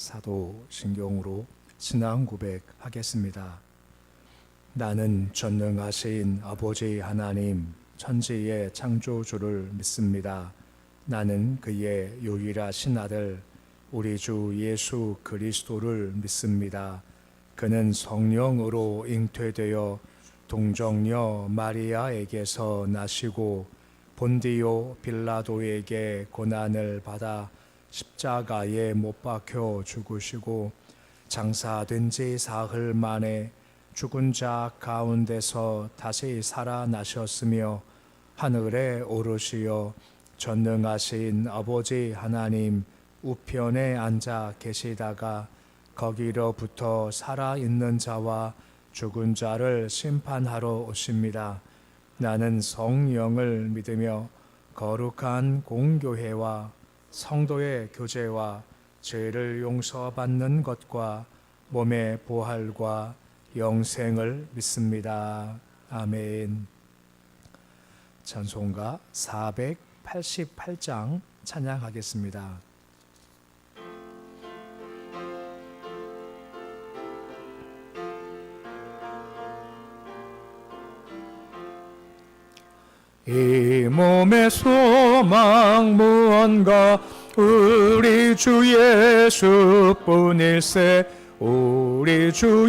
사도신경으로 신앙 고백하겠습니다. 나는 전능하신 아버지 하나님, 천지의 창조주를 믿습니다. 나는 그의 유일하신 아들, 우리 주 예수 그리스도를 믿습니다. 그는 성령으로 잉태되어 동정녀 마리아에게서 나시고 본디오 빌라도에게 고난을 받아 십자가에 못 박혀 죽으시고 장사된 지 사흘 만에 죽은 자 가운데서 다시 살아나셨으며 하늘에 오르시어 전능하신 아버지 하나님 우편에 앉아 계시다가 거기로부터 살아있는 자와 죽은 자를 심판하러 오십니다. 나는 성령을 믿으며 거룩한 공교회와 성도의 교제와 죄를 용서받는 것과 몸의 부활과 영생을 믿습니다. 아멘. 찬송가 488장 찬양하겠습니다. 이 몸의 소망 무언가 우리 주 예수뿐일세. 우리 주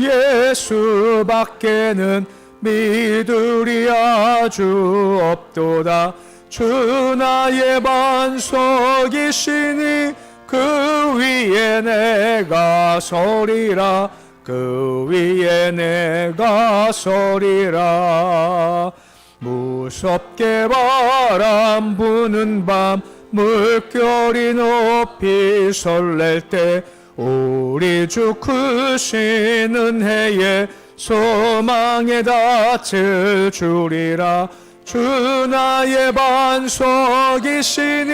예수밖에는 믿으리 아주 없도다. 주 나의 반석이시니 그 위에 내가 서리라. 그 위에 내가 서리라. 무섭게 바람 부는 밤 물결이 높이 설렐 때 우리 주 크신 은혜에 소망에 닿을 줄이라. 주 나의 반석이시니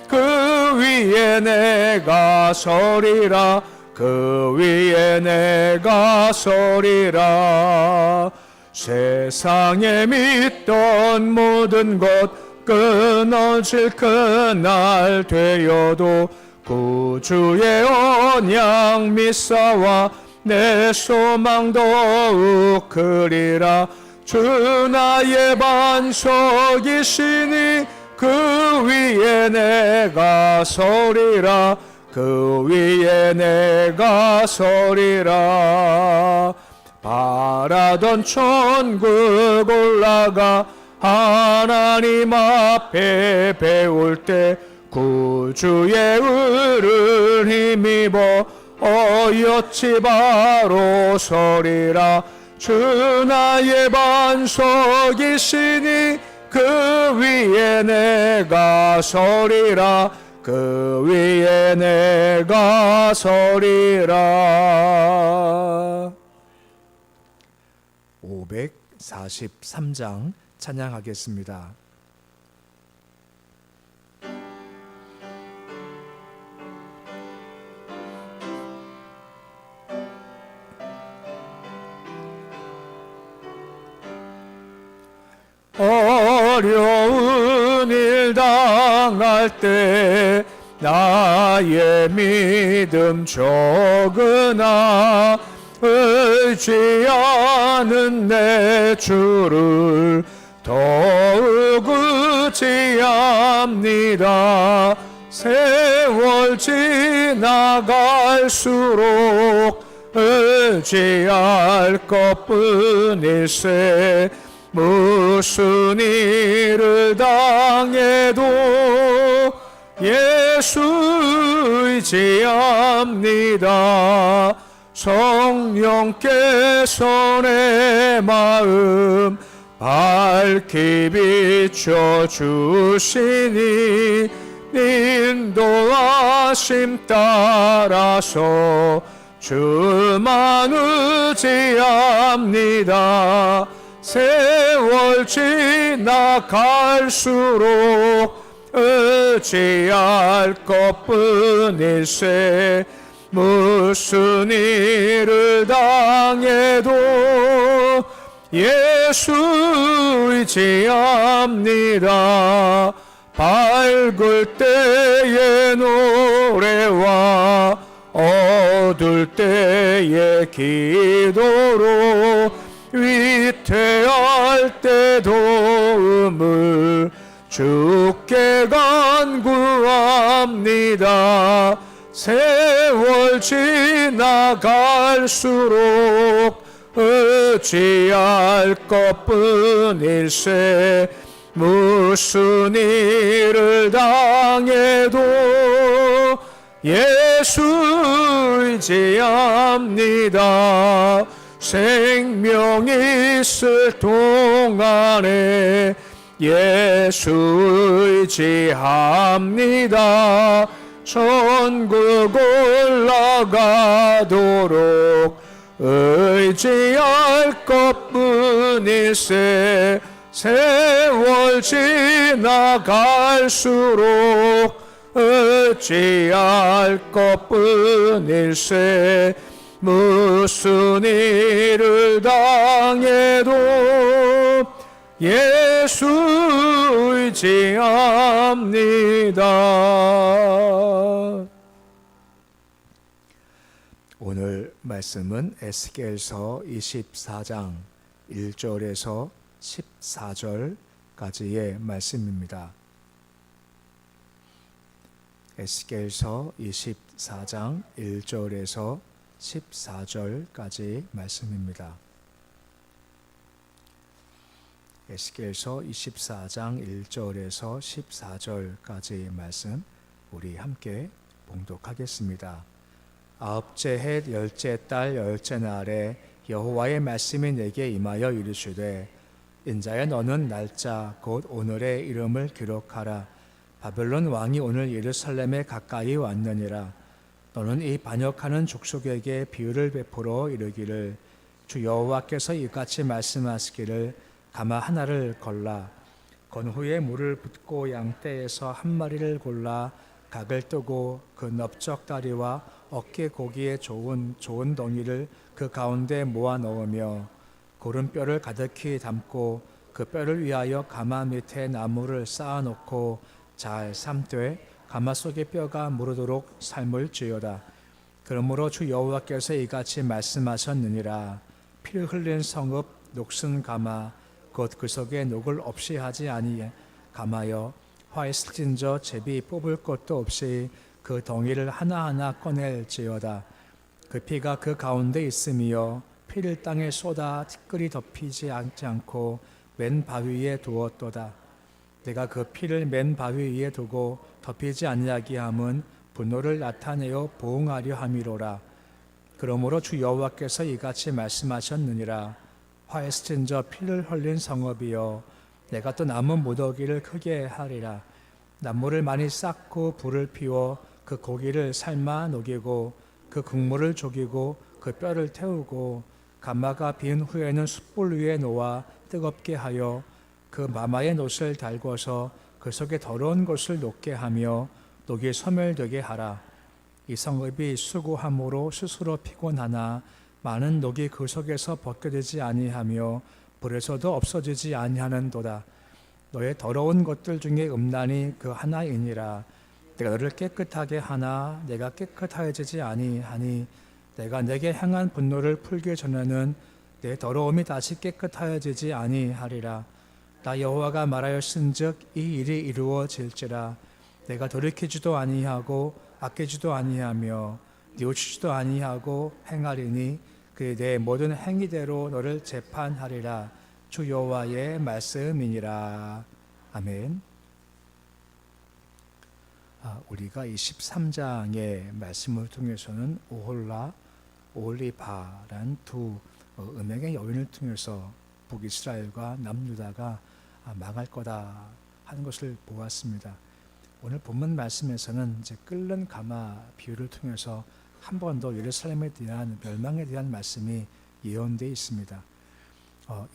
그 위에 내가 서리라. 그 위에 내가 서리라. 세상에 믿던 모든 것 끊어질 그날 되어도 구주의 언약 믿사와 내 소망 더욱 크리라. 주 나의 반석이시니 그 위에 내가 서리라. 그 위에 내가 서리라. 바라던 천국 올라가 하나님 앞에 배울 때 구주의 의를 힘입어 어여치 바로 서리라. 주 나의 반석이시니 그 위에 내가 서리라. 그 위에 내가 서리라. 543장 찬양하겠습니다. 어려운 일 당할 때 나의 믿음 적으나 의지하는 내 주를 더욱 의지합니다. 세월 지나갈수록 의지할 것뿐일세. 무슨 일을 당해도 예수 의지합니다. 성령께서 내 마음 밝히 비춰주시니 인도하심 따라서 주만 의지합니다. 세월 지나갈수록 의지할 것뿐일세. 무슨 일을 당해도 예수 의지합니다. 밝을 때의 노래와 거둘 때의 기도로 위태할 때 도움을 주께 간구합니다. 세월 지나갈수록 어찌할 것뿐일세. 무슨 일을 당해도 예수 의지합니다. 생명 있을 동안에 예수 의지합니다. 천국 올라가도록 의지할 것뿐일세. 세월 지나갈수록 어찌할 것뿐일세. 무슨 일을 당해도 예수 의지합니다. 오늘 말씀은 에스겔서 24장 1절에서 14절까지의 말씀입니다. 에스겔서 24장 1절에서 14절까지 말씀입니다. 에스겔서 24장 1절에서 14절까지 말씀 우리 함께 봉독하겠습니다. 아홉째 해 열째 달 열째 날에 여호와의 말씀이 내게 임하여 이르시되 인자야 너는 날짜 곧 오늘의 이름을 기록하라. 바벨론 왕이 오늘 예루살렘에 가까이 왔느니라. 너는 이 반역하는 족속에게 비유를 베풀어 이르기를 주 여호와께서 이같이 말씀하시기를 가마 하나를 걸라. 건 후에 물을 붓고 양떼에서 한 마리를 골라 각을 뜨고 그 넓적 다리와 어깨 고기에 좋은 덩이를 그 가운데 모아 넣으며 고른 뼈를 가득히 담고 그 뼈를 위하여 가마 밑에 나무를 쌓아놓고 잘 삶되 가마 속의 뼈가 무르도록 삶을지어다. 그러므로 주 여호와께서 이같이 말씀하셨느니라. 피를 흘린 성읍 녹슨 가마 곧 그 속에 녹을 없이 하지 아니하여 화에 슬진저 제비 뽑을 것도 없이 그 덩이를 하나하나 꺼낼지어다. 그 피가 그 가운데 있으며 피를 땅에 쏟아 티끌이 덮이지 않고 맨 바위 위에 두었도다. 내가 그 피를 맨 바위 위에 두고 덮이지 아니하게 함은 분노를 나타내어 보응하려 함이로라. 그러므로 주 여호와께서 이같이 말씀하셨느니라. 화에 스친 저 피를 흘린 성읍이여 내가 또 남은 무더기를 크게 하리라. 나무를 많이 쌓고 불을 피워 그 고기를 삶아 녹이고 그 국물을 조기고 그 뼈를 태우고 가마가 빈 후에는 숯불 위에 놓아 뜨겁게 하여 그 마마의 놋을 달궈서 그 속에 더러운 것을 녹게 하며 녹이 소멸되게 하라. 이 성읍이 수고함으로 스스로 피곤하나 많은 녹이 그 속에서 벗겨지지 아니하며 불에서도 없어지지 아니하는도다. 너의 더러운 것들 중에 음란이 그 하나이니라. 내가 너를 깨끗하게 하나 내가 깨끗하여지지 아니하니 내가 내게 향한 분노를 풀기 전에는 내 더러움이 다시 깨끗하여지지 아니하리라. 나 여호와가 말하였은즉 이 일이 이루어질지라. 내가 돌이키지도 아니하고 아끼지도 아니하며 뉘우치지도 아니하고 행하리니 그 내 모든 행위대로 너를 재판하리라. 주 여호와의 말씀이니라. 아멘. 우리가 이 13장의 말씀을 통해서는 오홀라, 오홀리바란 두 음행의 여인을 통해서 북이스라엘과 남유다가 망할 거다 하는 것을 보았습니다. 오늘 본문 말씀에서는 이제 끓는 가마 비유를 통해서 한 번 더 예루살렘에 대한 멸망에 대한 말씀이 예언되어 있습니다.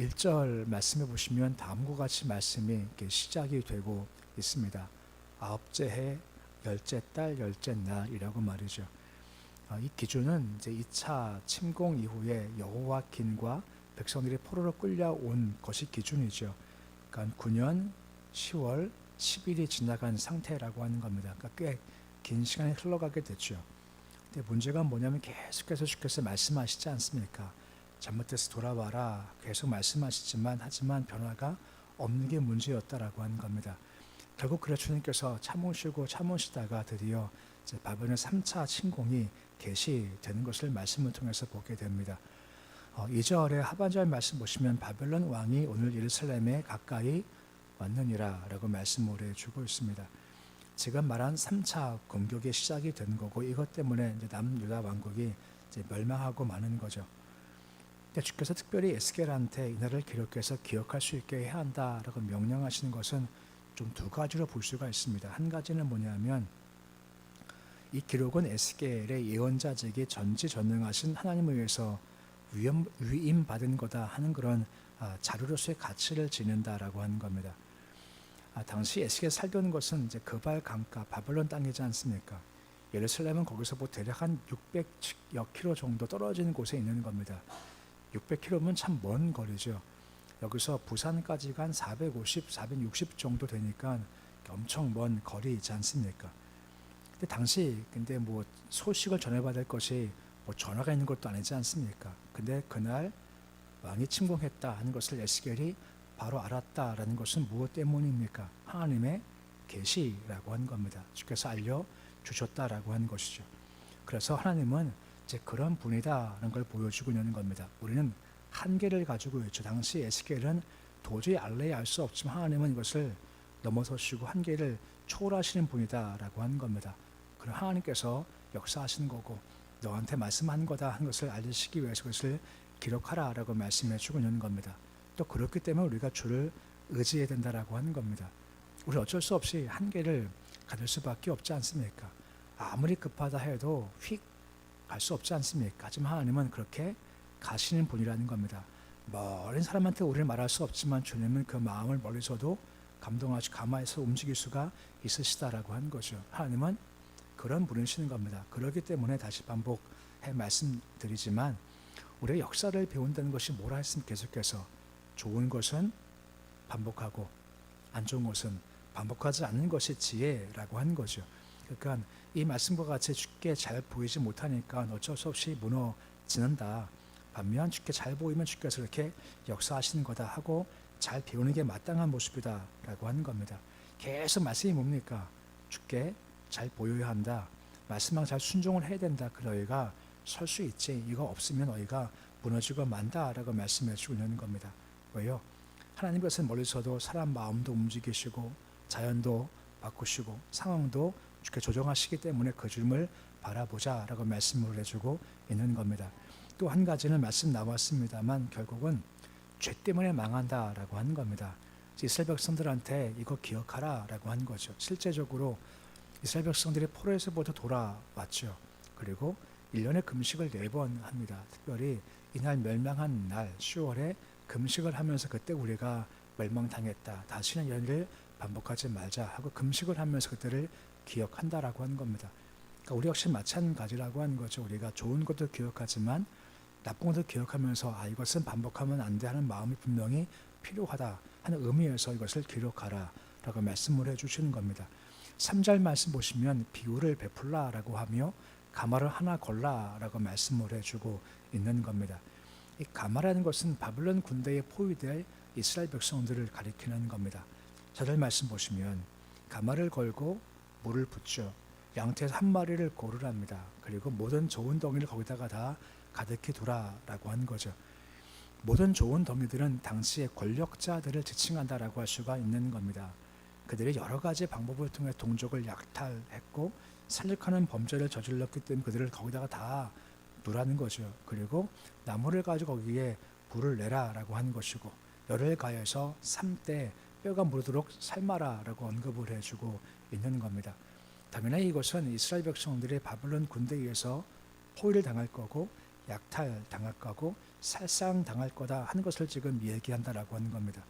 1절 말씀해 보시면 다음과 같이 말씀이 이렇게 시작이 되고 있습니다. 아홉째 해 열째 달 열째 날이라고 말이죠. 이 기준은 이제 2차 침공 이후에 여호와긴과 백성들이 포로로 끌려온 것이 기준이죠. 그러니까 9년 10월 10일이 지나간 상태라고 하는 겁니다. 그러니까 꽤 긴 시간이 흘러가게 됐죠. 근데 문제가 뭐냐면 계속해서 주께서 말씀하시지 않습니까? 잘못돼서 돌아와라 계속 말씀하시지만 하지만 변화가 없는 게 문제였다라고 하는 겁니다. 결국 그래 주님께서 참으시다가 드디어 이제 바벨론 3차 침공이 개시되는 것을 말씀을 통해서 보게 됩니다. 2절의 하반절 말씀 보시면 바벨론 왕이 오늘 예루살렘에 가까이 왔느니라 라고 말씀을 해주고 있습니다. 지금 말한 3차 공격의 시작이 된 거고 이것 때문에 이제 남유다 왕국이 이제 멸망하고 마는 거죠. 주께서 특별히 에스겔한테 이날을 기록해서 기억할 수 있게 해야 한다라고 명령하시는 것은 좀 두 가지로 볼 수가 있습니다. 한 가지는 뭐냐면 이 기록은 에스겔의 예언자직이 전지전능하신 하나님을 위해서 위임받은 거다 하는 그런 자료로서의 가치를 지닌다라고 하는 겁니다. 당시 에스겔 살던 것은 이제 그발 강가 바벨론 땅이지 않습니까? 예루살렘은 거기서 대략 한 600여 킬로 정도 떨어진 곳에 있는 겁니다. 600km면 참 먼 거리죠. 여기서 부산까지가 한 450, 460 정도 되니까 엄청 먼 거리이지 않습니까? 근데 당시 뭐 소식을 전해받을 것이 뭐 전화가 있는 것도 아니지 않습니까? 근데 그날 왕이 침공했다 하는 것을 에스겔이 바로 알았다라는 것은 무엇 때문입니까? 하나님의 계시라고 한 겁니다. 주께서 알려주셨다라고 한 것이죠. 그래서 하나님은 이제 그런 분이다라는 걸 보여주고 있는 겁니다. 우리는 한계를 가지고 있죠. 당시 에스겔은 도저히 알래야 알 수 없지만 하나님은 이것을 넘어서시고 한계를 초월하시는 분이다라고 하는 겁니다. 그럼 하나님께서 역사하시는 거고 너한테 말씀한 거다 하는 것을 알리시기 위해서 그것을 기록하라라고 말씀해 주고 있는 겁니다. 또 그렇기 때문에 우리가 주를 의지해야 된다라고 하는 겁니다. 우리 어쩔 수 없이 한계를 가질 수밖에 없지 않습니까? 아무리 급하다 해도 휙 갈 수 없지 않습니까? 하지만 하나님은 그렇게 가시는 분이라는 겁니다. 멀은 사람한테 우리를 말할 수 없지만 주님은 그 마음을 멀리서도 감동하시고 가마에서 움직일 수가 있으시다라고 하는 거죠. 하나님은 그런 분이시는 겁니다. 그렇기 때문에 다시 반복해 말씀드리지만 우리가 역사를 배운다는 것이 뭐라 했으면 계속해서 좋은 것은 반복하고 안 좋은 것은 반복하지 않는 것이 지혜라고 하는 거죠. 그러니까 이 말씀과 같이 주께 잘 보이지 못하니까 어쩔 수 없이 무너지는다. 반면 주께 잘 보이면 주께서 이렇게 역사하시는 거다 하고 잘 배우는 게 마땅한 모습이다라고 하는 겁니다. 계속 말씀이 뭡니까? 주께 잘 보여야 한다. 말씀만 잘 순종을 해야 된다. 그 너희가 설 수 있지. 이거 없으면 너희가 무너지고 만다라고 말씀해 주고 있는 겁니다. 왜요? 하나님께서는 멀리서도 사람 마음도 움직이시고 자연도 바꾸시고 상황도 주께 조정하시기 때문에 그 주님을 바라보자라고 말씀을 해주고 있는 겁니다. 또 한 가지는 말씀 나왔습니다만 결국은 죄 때문에 망한다라고 하는 겁니다. 이스라엘 백성들한테 이거 기억하라라고 하는 거죠. 실제적으로 이스라엘 백성들이 포로에서부터 돌아왔죠. 그리고 1년에 금식을 4번 합니다. 특별히 이날 멸망한 날 10월에 금식을 하면서 그때 우리가 멸망당했다. 다시는 이런 일을 반복하지 말자 하고 금식을 하면서 그때를 기억한다라고 하는 겁니다. 그러니까 우리 역시 마찬가지라고 하는 거죠. 우리가 좋은 것도 기억하지만 나쁜 것도 기억하면서 이것은 반복하면 안 돼 하는 마음이 분명히 필요하다 하는 의미에서 이것을 기록하라 라고 말씀을 해주시는 겁니다. 3절 말씀 보시면 비유를 베풀라라고 하며 가마를 하나 걸라라고 말씀을 해주고 있는 겁니다. 이 가마라는 것은 바벨론 군대에 포위될 이스라엘 백성들을 가리키는 겁니다. 4절 말씀 보시면 가마를 걸고 물을 붓죠. 양태에서 한 마리를 고르랍니다. 그리고 모든 좋은 덩이를 거기다가 다 가득히 두라라고 하는 거죠. 모든 좋은 덩이들은 당시의 권력자들을 지칭한다라고 할 수가 있는 겁니다. 그들이 여러 가지 방법을 통해 동족을 약탈했고 살육하는 범죄를 저질렀기 때문에 그들을 거기다가 다 두라는 거죠. 그리고 나무를 가지고 거기에 불을 내라라고 하는 것이고 열을 가해서 3대 뼈가 무르도록 삶아라라고 언급을 해주고 있는 겁니다. 당연히 이것은 이스라엘 백성들이 바벨론 군대에 의해서 포위를 당할 거고 약탈당할 거고 살상당할 거다 하는 것을 지금 얘기한다라고 하는 겁니다.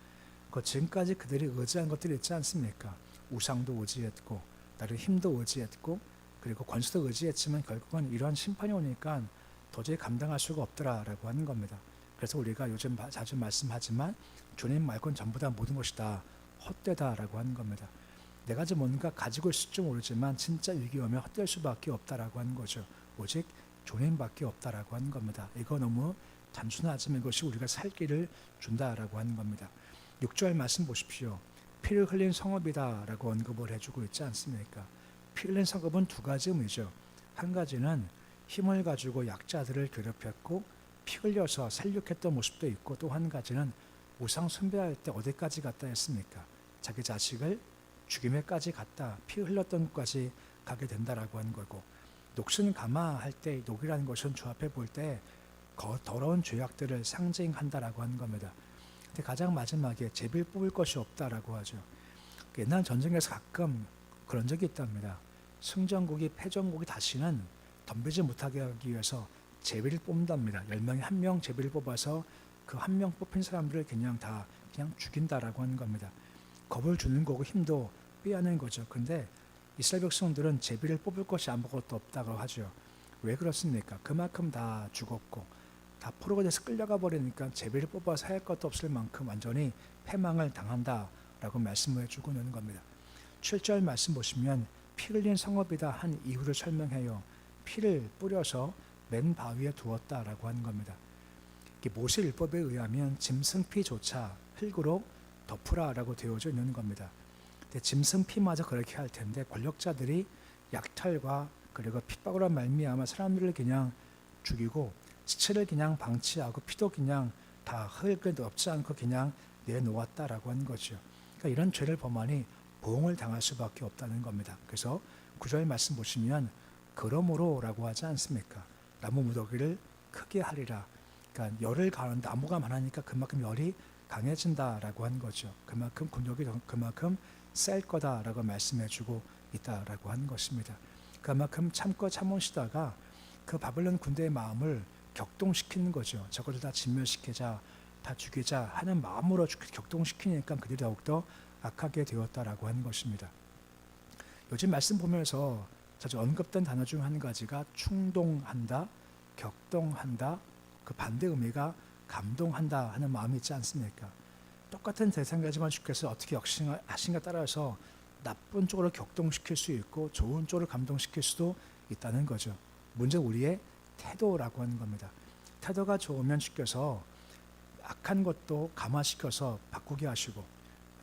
그 지금까지 그들이 의지한 것들이 있지 않습니까? 우상도 의지했고 나를 힘도 의지했고 그리고 권수도 의지했지만 결국은 이러한 심판이 오니까 도저히 감당할 수가 없더라라고 하는 겁니다. 그래서 우리가 요즘 자주 말씀하지만 주님 말고는 전부 다 모든 것이 다 헛되다라고 하는 겁니다. 내가 좀 뭔가 가지고 있을지 모르지만 진짜 위기 오면 헛될 수밖에 없다라고 하는 거죠. 오직 주님밖에 없다라고 하는 겁니다. 이거 너무 단순하지만 이것이 우리가 살 길을 준다라고 하는 겁니다. 6절 말씀 보십시오. 피를 흘린 성읍이다라고 언급을 해주고 있지 않습니까? 피 흘린 성읍은 두 가지 의미죠. 한 가지는 힘을 가지고 약자들을 괴롭혔고 피 흘려서 살육했던 모습도 있고, 또 한 가지는 우상 숭배할 때 어디까지 갔다 했습니까? 자기 자식을 죽임에까지 갔다, 피 흘렸던 것까지 가게 된다라고 하는 거고, 녹슨 가마할 때 녹이라는 것은 주 앞에 볼 때 더러운 죄악들을 상징한다라고 하는 겁니다. 근데 가장 마지막에 제비를 뽑을 것이 없다라고 하죠. 옛날 전쟁에서 가끔 그런 적이 있답니다. 승전국이 패전국이 다시는 덤비지 못하게 하기 위해서 제비를 뽑는답니다. 10명에 1명 제비를 뽑아서 그 1명 뽑힌 사람들을 그냥 죽인다라고 하는 겁니다. 겁을 주는 거고 힘도 빼앗는 거죠. 근데 이스라엘 백성들은 제비를 뽑을 것이 아무것도 없다고 하죠. 왜 그렇습니까? 그만큼 다 죽었고 다 포로가 돼서 끌려가 버리니까 제비를 뽑아서 할 것도 없을 만큼 완전히 패망을 당한다라고 말씀을 해주고 있는 겁니다. 7절 말씀 보시면 피 흘린 성읍이다 한 이유를 설명해요. 피를 뿌려서 맨 바위에 두었다라고 하는 겁니다. 모세 율법에 의하면 짐승 피조차 흙으로 덮으라라고 되어져 있는 겁니다. 근데 짐승 피마저 그렇게 할 텐데 권력자들이 약탈과 그리고 핍박으로 말미암아 사람들을 그냥 죽이고 시체를 그냥 방치하고 피도 그냥 다 흙에 넣지 않고 그냥 내놓았다라고 하는 거죠. 그러니까 이런 죄를 범하니 보응을 당할 수밖에 없다는 겁니다. 그래서 9절 말씀 보시면 그러므로라고 하지 않습니까? 나무 무더기를 크게 하리라. 그러니까 열을 가하는 나무가 많으니까 그만큼 열이 강해진다라고 하는 거죠. 그만큼 군력이 그만큼 셀 거다라고 말씀해주고 있다라고 하는 것입니다. 그만큼 참고 참으시다가 그 바벨론 군대의 마음을 격동시키는 거죠. 저것을 다 진멸시키자, 다 죽이자 하는 마음으로 격동시키니까 그들이 더욱더 악하게 되었다라고 하는 것입니다. 요즘 말씀 보면서 자주 언급된 단어 중 한 가지가 충동한다, 격동한다, 그 반대 의미가 감동한다 하는 마음이 있지 않습니까? 똑같은 대상이지만 주께서 어떻게 역신하신가 따라서 나쁜 쪽으로 격동시킬 수 있고 좋은 쪽으로 감동시킬 수도 있다는 거죠. 문제는 우리의 태도라고 하는 겁니다. 태도가 좋으면 주께서 악한 것도 감화시켜서 바꾸게 하시고,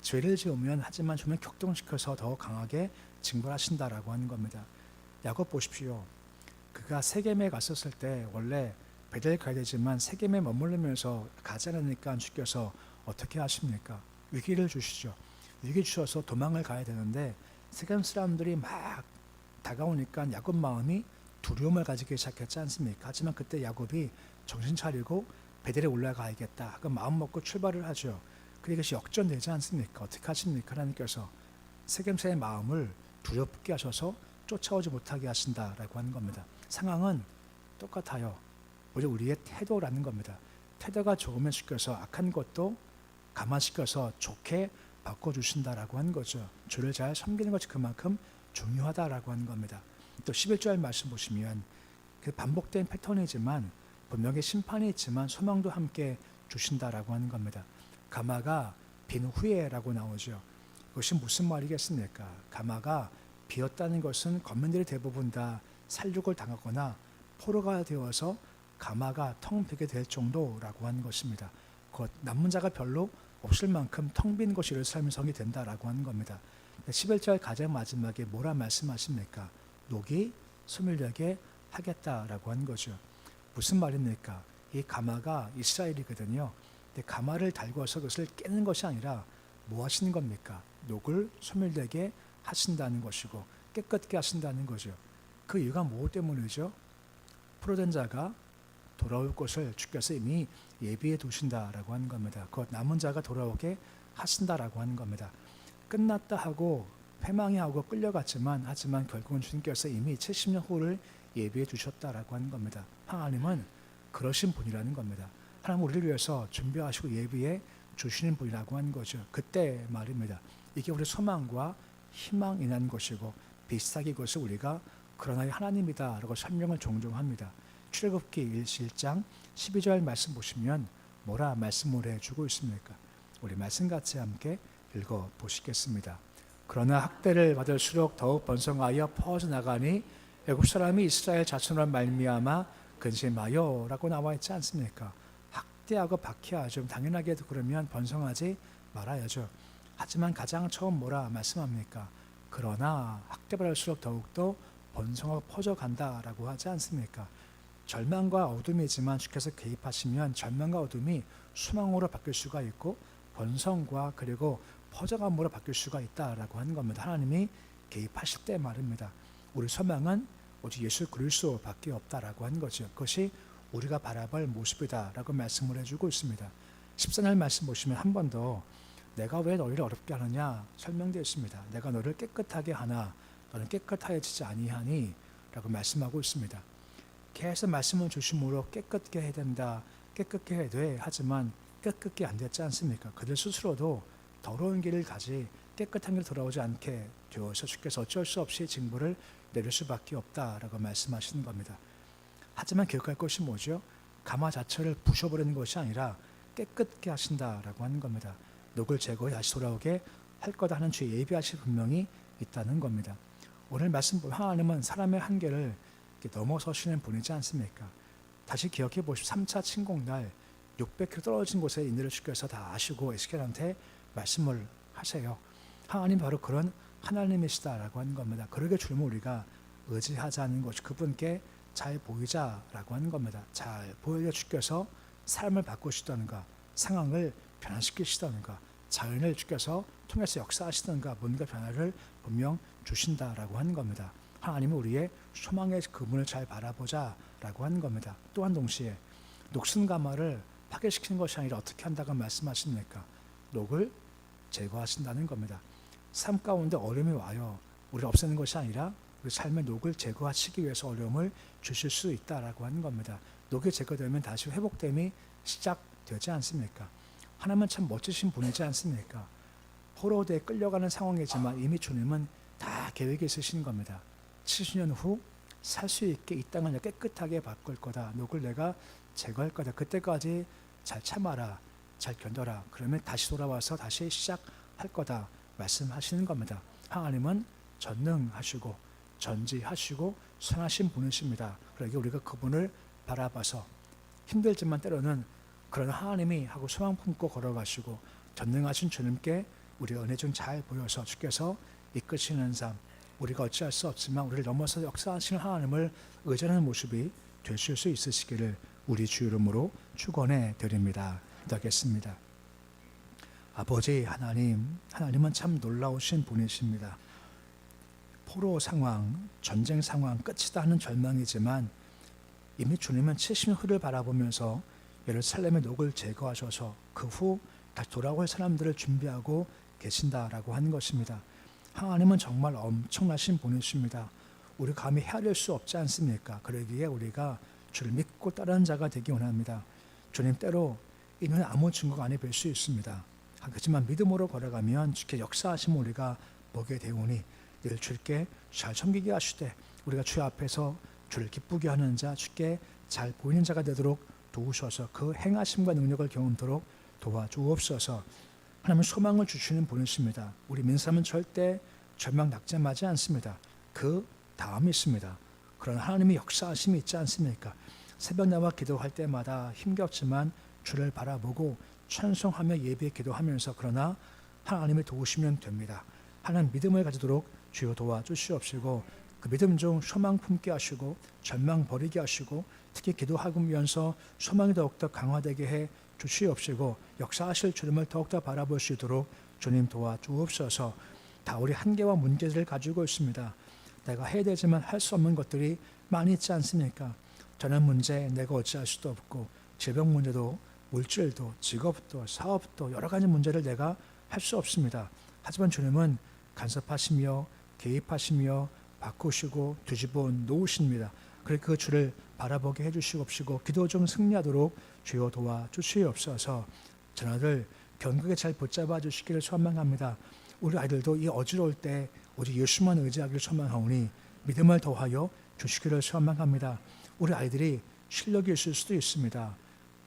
죄를 지으면 하지만 좀 격동시켜서 더 강하게 징벌하신다라고 하는 겁니다. 야곱 보십시오. 그가 세겜에 갔었을 때 원래 베델 가야 되지만 세겜에 머무르면서 가지 않으니까 주께서 어떻게 하십니까? 위기를 주시죠. 위기 주셔서 도망을 가야 되는데 세겜 사람들이 막 다가오니까 야곱 마음이 두려움을 가지기 시작했지 않습니까? 하지만 그때 야곱이 정신 차리고 베델에 올라가야겠다. 그 마음 먹고 출발을 하죠. 그러니까 이것이 역전되지 않습니까? 어떻게 하십니까? 하나님께서 세겜사의 마음을 두렵게 하셔서 쫓아오지 못하게 하신다라고 하는 겁니다. 상황은 똑같아요. 오직 우리의 태도라는 겁니다. 태도가 좋으면 주께서 악한 것도 감화시켜서 좋게 바꿔주신다라고 하는 거죠. 주를 잘 섬기는 것이 그만큼 중요하다라고 하는 겁니다. 또 11절 말씀 보시면 그 반복된 패턴이지만 분명히 심판이 있지만 소망도 함께 주신다라고 하는 겁니다. 가마가 빈 후에라고 나오죠. 이것이 무슨 말이겠습니까? 가마가 비었다는 것은 거민들이 대부분 다 살육을 당하거나 포로가 되어서 가마가 텅 비게 될 정도라고 하는 것입니다. 곧 남은 자가 별로 없을 만큼 텅 빈 것이 예루살렘 성이 된다라고 하는 겁니다. 11절 가장 마지막에 뭐라 말씀하십니까? 녹이 소멸되게 하겠다라고 하는 거죠. 무슨 말입니까? 이 가마가 이스라엘이거든요. 근데 가마를 달궈서 그것을 깨는 것이 아니라 뭐 하시는 겁니까? 녹을 소멸되게 하신다는 것이고 깨끗게 하신다는 거죠. 그 이유가 뭐 때문이죠? 포로된 자가 돌아올 것을 주께서 이미 예비해 두신다라고 하는 겁니다. 곧 남은 자가 돌아오게 하신다라고 하는 겁니다. 끝났다 하고 패망해하고 끌려갔지만 하지만 결국은 주님께서 이미 70년 후를 예비해 두셨다라고 하는 겁니다. 하나님은 그러신 분이라는 겁니다. 하나님 우리를 위해서 준비하시고 예비해 주시는 분이라고 하는 거죠. 그때 말입니다. 이게 우리 소망과 희망이라는 것이고 비슷하게 이것을 우리가 그러나 하나님이다 라고 설명을 종종 합니다. 출애굽기 1장 12절 말씀 보시면 뭐라 말씀을 해주고 있습니까? 우리 말씀 같이 함께 읽어보시겠습니다. 그러나 학대를 받을수록 더욱 번성하여 퍼져나가니 애굽 사람이 이스라엘 자손으로 말미암아 근심하여라고 나와 있지 않습니까? 학대하고 박해하죠. 당연하게도 그러면 번성하지 말아야죠. 하지만 가장 처음 뭐라 말씀합니까? 그러나 학대받을수록 더욱더 번성하고 퍼져간다라고 하지 않습니까? 절망과 어둠이지만 주께서 개입하시면 절망과 어둠이 소망으로 바뀔 수가 있고 번성과 그리고 퍼져감으로 바뀔 수가 있다라고 하는 겁니다. 하나님이 개입하실 때 말입니다. 우리 소망은 오직 예수 그리스도밖에 없다라고 하는 거죠. 그것이 우리가 바라볼 모습이다라고 말씀을 해주고 있습니다. 14절 말씀 보시면 한 번 더 내가 왜 너희를 어렵게 하느냐 설명되어 있습니다. 내가 너를 깨끗하게 하나 너는 깨끗하여지지 아니하니 라고 말씀하고 있습니다. 계속 말씀을 주심으로 깨끗게 해야 된다, 깨끗게 해야 돼. 하지만 깨끗게 안 됐지 않습니까? 그들 스스로도 더러운 길을 가지 깨끗한 길 돌아오지 않게 되어서 주께서 어쩔 수 없이 징벌을 내릴 수밖에 없다라고 말씀하시는 겁니다. 하지만 기억할 것이 뭐죠? 가마 자체를 부셔버리는 것이 아니라 깨끗게 하신다라고 하는 겁니다. 녹을 제거해 다시 돌아오게 할 거다 하는 주의 예비하실 분명히 있다는 겁니다. 오늘 말씀 보면 하나님은 사람의 한계를 넘어서시는 분이지 않습니까? 다시 기억해 보십시오. 3차 침공날 600km 떨어진 곳에 인들을 주께서 다 아시고 에스겔한테 말씀을 하세요. 하나님 바로 그런 하나님이시다라고 하는 겁니다. 그러게 주님을 우리가 의지하자는 것이 그분께 잘 보이자라고 하는 겁니다. 잘 보여 주께서 삶을 바꾸시던가 상황을 변화시키시던가 자연을 주께서 통해서 역사하시던가 뭔가 변화를 분명 주신다라고 하는 겁니다. 하나님은 우리의 소망의 그분을 잘 바라보자라고 하는 겁니다. 또한 동시에 녹슨 가마를 파괴시키는 것이 아니라 어떻게 한다고 말씀하십니까? 녹을 제거하신다는 겁니다. 삶 가운데 어려움이 와요. 우리를 없애는 것이 아니라 우리 삶의 녹을 제거하시기 위해서 어려움을 주실 수 있다라고 하는 겁니다. 녹이 제거되면 다시 회복됨이 시작되지 않습니까? 하나님은 참 멋지신 분이지 않습니까? 포로대에 끌려가는 상황이지만 이미 주님은 다 계획이 있으신 겁니다. 70년 후 살 수 있게 이 땅을 깨끗하게 바꿀 거다. 녹을 내가 제거할 거다. 그때까지 잘 참아라. 잘 견뎌라. 그러면 다시 돌아와서 다시 시작할 거다. 말씀하시는 겁니다. 하나님은 전능하시고 전지하시고 선하신 분이십니다. 그러기에 우리가 그분을 바라봐서 힘들지만 때로는 그런 하나님이 하고 소망 품고 걸어가시고 전능하신 주님께 우리가 은혜 좀 잘 보여서 주께서 이끄시는 삶, 우리가 어찌할 수 없지만 우리를 넘어서 역사하시는 하나님을 의존하는 모습이 되실 수 있으시기를 우리 주 이름으로 축원해 드립니다. 기도하겠습니다. 아버지 하나님, 하나님은 참 놀라우신 분이십니다. 포로 상황, 전쟁 상황, 끝이다 하는 절망이지만 이미 주님은 70년 후를 바라보면서 예루살렘의 녹을 제거하셔서 그 후 다시 돌아올 사람들을 준비하고 계신다라고 하는 것입니다. 하나님은 정말 엄청나신 분이십니다. 우리 감히 헤아릴 수 없지 않습니까? 그러기에 우리가 주를 믿고 따르는 자가 되기 원합니다. 주님 때로 이 눈에 아무 증거가 아니 뵐 수 있습니다. 하지만 믿음으로 걸어가면 주께 역사하심을 우리가 보게 되오니 늘 주께 잘 섬기게 하시되 우리가 주 앞에서 주를 기쁘게 하는 자, 주께 잘 보이는 자가 되도록 도우셔서 그 행하심과 능력을 경험토록 도와주옵소서. 하나님은 소망을 주시는 분이십니다. 우리 민사람은 절대 절망 낙점하지 않습니다. 그 다음이 있습니다. 그런 하나님의 역사하심이 있지 않습니까? 새벽 나와 기도할 때마다 힘겹지만 주를 바라보고 찬송하며 예배 기도하면서 그러나 하나님의 도우시면 됩니다. 하나님 믿음을 가지도록 주여 도와주시옵시고 그 믿음 중 소망 품게 하시고 절망 버리게 하시고 특히 기도하면서 소망이 더욱더 강화되게 해 주시옵시고 역사하실 주님을 더욱더 바라볼 수 있도록 주님 도와주옵소서. 다 우리 한계와 문제들을 가지고 있습니다. 내가 해야 되지만 할 수 없는 것들이 많이 있지 않습니까? 저는 문제 내가 어찌할 수도 없고 질병 문제도 물질도 직업도 사업도 여러 가지 문제를 내가 할 수 없습니다. 하지만 주님은 간섭하시며 개입하시며 바꾸시고 뒤집어 놓으십니다. 그래서 그 주를 바라보게 해주시옵시고 기도 중 승리하도록 주여 도와주시옵소서. 전하들 견고하게 잘 붙잡아 주시기를 소망합니다. 우리 아이들도 이 어지러울 때 오직 예수만 의지하기를 소망하오니 믿음을 더하여 주시기를 소망합니다. 우리 아이들이 실력이 있을 수도 있습니다.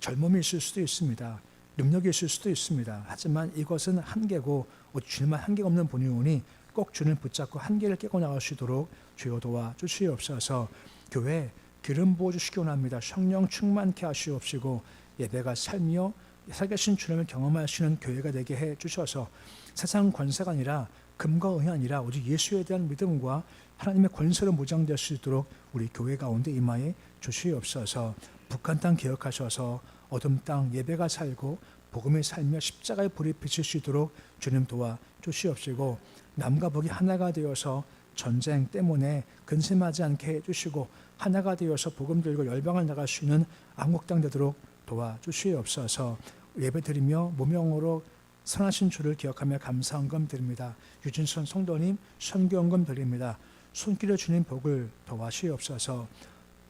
젊음이 있을 수도 있습니다. 능력이 있을 수도 있습니다. 하지만 이것은 한계고 오직 주님만 한계가 없는 분이오니 꼭 주를 붙잡고 한계를 깨고 나갈 수 있도록 주여 도와주시옵소서. 교회 기름 부어주시기 원합니다. 성령 충만케 하시옵시고 예배가 살며 살아계신 주님을 경험할 수 있는 교회가 되게 해주셔서 세상 권세가 아니라 금과 은이 아니라 오직 예수에 대한 믿음과 하나님의 권세로 무장될 수 있도록 우리 교회 가운데 임하여 주시옵소서. 북한 땅 기억하셔서 어둠 땅 예배가 살고 복음이 살며 십자가의 불이 비칠 수 있도록 주님 도와주시옵시고 남과 북이 하나가 되어서 전쟁 때문에 근심하지 않게 해주시고 하나가 되어서 복음 들고 열방을 나갈 수 있는 안국 땅 되도록 도와주시옵소서. 예배드리며 무명으로 선하신 주를 기억하며 감사헌금 드립니다. 유진선 성도님 선교헌금 드립니다. 손길에 주님 복을 도와주시옵소서.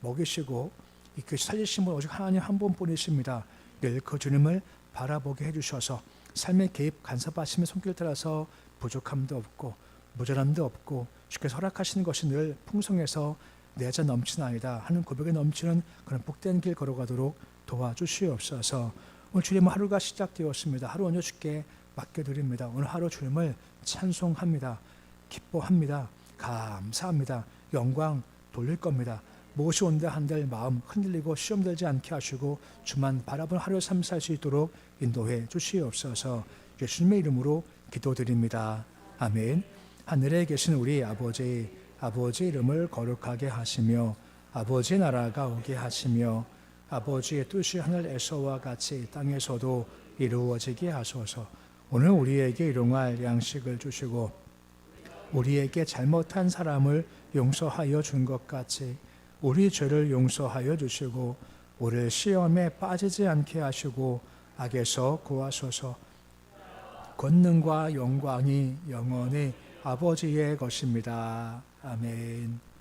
먹이시고 이끌 살리신 분 오직 하나님 한 분뿐이십니다. 늘 그 주님을 바라보게 해주셔서 삶의 개입 간섭하심의 손길 따라서 부족함도 없고 모자람도 없고 주께 허락하시는 것이 늘 풍성해서 내자 넘치나이다 하는 고백에 넘치는 그런 복된 길 걸어가도록 도와주시옵소서. 오늘 주님 하루가 시작되었습니다. 하루 오늘 주께 맡겨드립니다. 오늘 하루 주님을 찬송합니다. 기뻐합니다. 감사합니다. 영광 돌릴 겁니다. 무엇이 온다 한들 마음 흔들리고 시험 들지 않게 하시고 주만 바라본 하루 삶 살 수 있도록 인도해 주시옵소서. 예수님의 이름으로 기도드립니다. 아멘. 하늘에 계신 우리 아버지 이름을 거룩하게 하시며 아버지의 나라가 오게 하시며 아버지의 뜻이 하늘에서와 같이 땅에서도 이루어지게 하소서. 오늘 우리에게 일용할 양식을 주시고 우리에게 잘못한 사람을 용서하여 준 것 같이 우리 죄를 용서하여 주시고 우리를 시험에 빠지지 않게 하시고 악에서 구하소서. 권능과 영광이 영원히 아버지의 것입니다. 아멘.